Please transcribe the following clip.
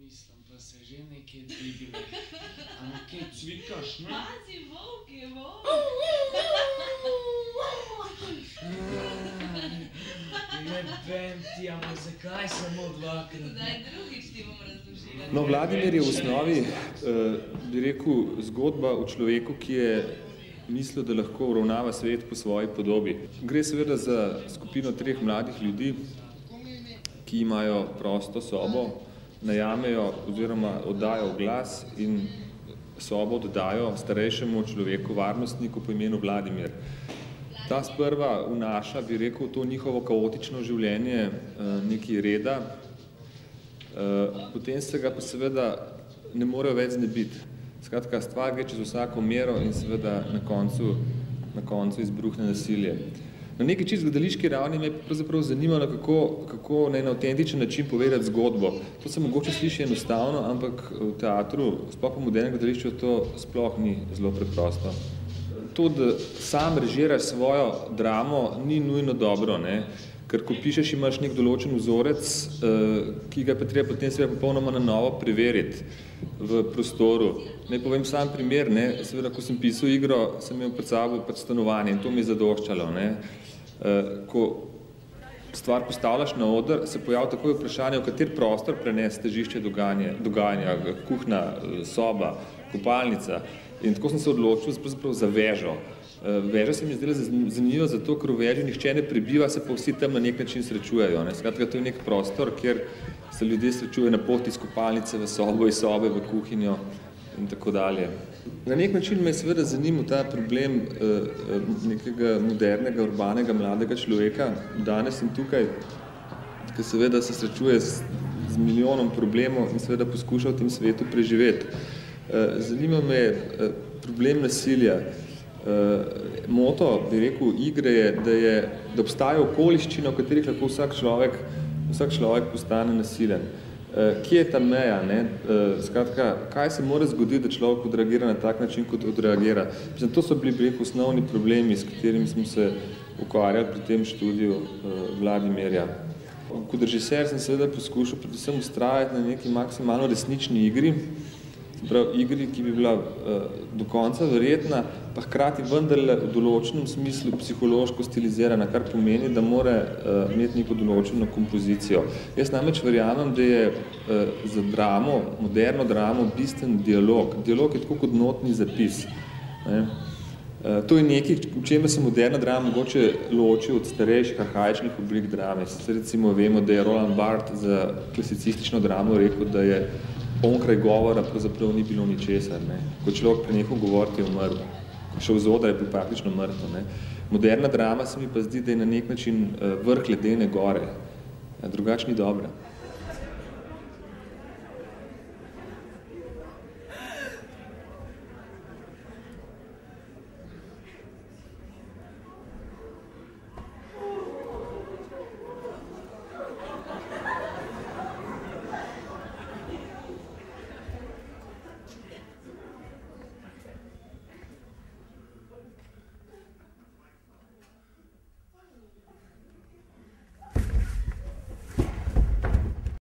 Mislim, pa se že nekaj dvigne. A nekaj cvikaš, ne? Pazi, volk je volk. Jebem ti, ampak zakaj samo dvakrat? Zdaj drugič ti bom razložila. No, Vladimir je v osnovi, bi rekel, zgodba o človeku, ki je mislil, da lahko uravnava svet po svoji podobi. Gre seveda za skupino 3 mladih ljudi, ki imajo prosto sobo, najamejo oziroma oddajo glas in sobo oddajo starejšemu človeku, varnostniku po imenu Vladimir. Ta sprva vnaša, bi rekel, to njihovo kaotično življenje nekaj reda, potem se ga pa seveda ne morejo več znebiti. Skratka, stvar gre čez vsako mero in seveda na koncu izbruhne nasilje. Na neki čisto gledališki ravni me je pravzaprav zanimalo, kako na en avtentičen način povedati zgodbo. To se mogoče sliši enostavno, ampak v teatru, sploh po modernem gledališču, to sploh ni zelo preprosto. To, da sam režiraš svojo dramo, ni nujno dobro, ne? Ker ko pišeš, imaš nek določen vzorec, ki ga pa treba potem seveda popolnoma na novo preveriti v prostoru. Naj povem sam primer, ne? Seveda, ko sem pisal igro, sem imel pred sabo stanovanje in to mi je zadoščalo, ne? Ko stvar postavljaš na oder, se pojavi takoj vprašanje, v kater prostor prenesti težišče dogajanja, kuhna, soba, kopalnica. In tako sem se odločil za vežo. Veža se mi zdela zanimiva zato, ker v veži nihče ne prebiva, se pa vsi tam na nek način srečujejo. Skratka, to je nek prostor, kjer se ljudje srečujejo na poti iz kopalnice v sobo, iz sobe v kuhinjo in tako dalje. Na nek način me je seveda zanimal ta problem nekega modernega, urbanega, mladega človeka. Danes sem tukaj, ki seveda se srečuje z milijonom problemov in seveda poskuša v tem svetu preživeti. Zanima me problem nasilja. Moto, bi rekel, igre je, da obstaja okoliščina, v katerih lahko vsak človek postane nasilen. Kje je ta meja? Skratka, kaj se mora zgoditi, da človek odreagira na tak način, kot odreagira? Mislim, to so bili, bi rekel, osnovni problemi, s katerimi smo se ukvarjali pri tem študiju Vladimirja. Kot režiser sem seveda poskušal predvsem vztrajati na neki maksimalno resnični igri, igri, ki bi bila do konca verjetna, pa hkrati vendarle v določenem smislu psihološko stilizirana, kar pomeni, da mora imeti neko določeno kompozicijo. Jaz namreč verjamem, da je za dramo, moderno dramo, bistven dialog. Dialog je tako kot notni zapis. To je nekaj, v čemer se moderna drama mogoče loči od starejših, arhaičnih oblik drame. Recimo vemo, da je Roland Barthes za klasicistično dramo rekel, da je onkraj govora pravzaprav ni bilo ničesar. Ko človek prenehal govoriti, je umrl. Ko šel z odra, je bil praktično mrtev. Moderna drama se mi pa zdi, da je na nek način vrh ledene gore. Drugače ni dobra.